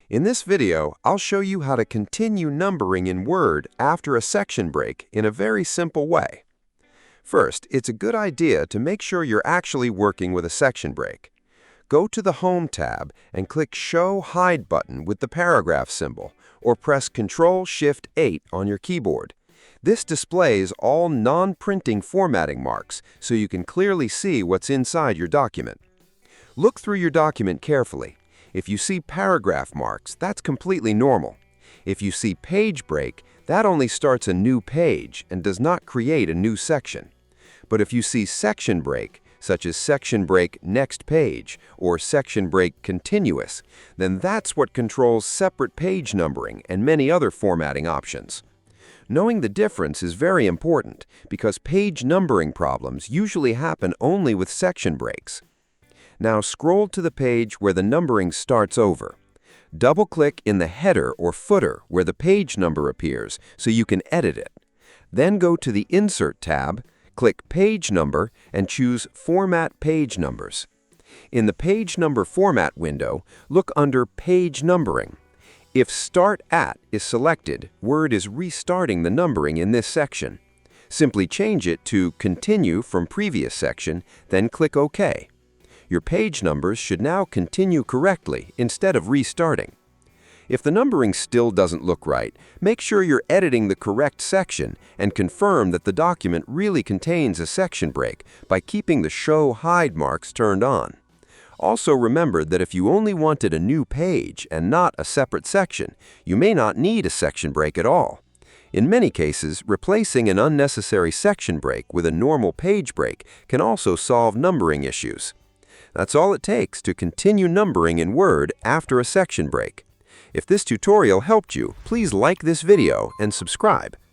In this video, I'll show you how to continue numbering in Word after a section break in a very simple way. First, it's a good idea to make sure you're actually working with a section break. Go to the Home tab and click Show Hide button with the paragraph symbol, or press Ctrl-Shift-8 on your keyboard. This displays all non-printing formatting marks so you can clearly see what's inside your document. Look through your document carefully. If you see paragraph marks, that's completely normal. If you see page break, that only starts a new page and does not create a new section. But if you see section break, such as section break next page or section break continuous, then that's what controls separate page numbering and many other formatting options. Knowing the difference is very important because page numbering problems usually happen only with section breaks. Now scroll to the page where the numbering starts over. Double-click in the header or footer where the page number appears so you can edit it. Then go to the Insert tab, click Page Number, and choose Format Page Numbers. In the Page Number Format window, look under Page Numbering. If Start At is selected, Word is restarting the numbering in this section. Simply change it to Continue from previous section, then click OK. Your page numbers should now continue correctly instead of restarting. If the numbering still doesn't look right, make sure you're editing the correct section and confirm that the document really contains a section break by keeping the Show Hide marks turned on. Also remember that if you only wanted a new page and not a separate section, you may not need a section break at all. In many cases, replacing an unnecessary section break with a normal page break can also solve numbering issues. That's all it takes to continue numbering in Word after a section break. If this tutorial helped you, please like this video and subscribe.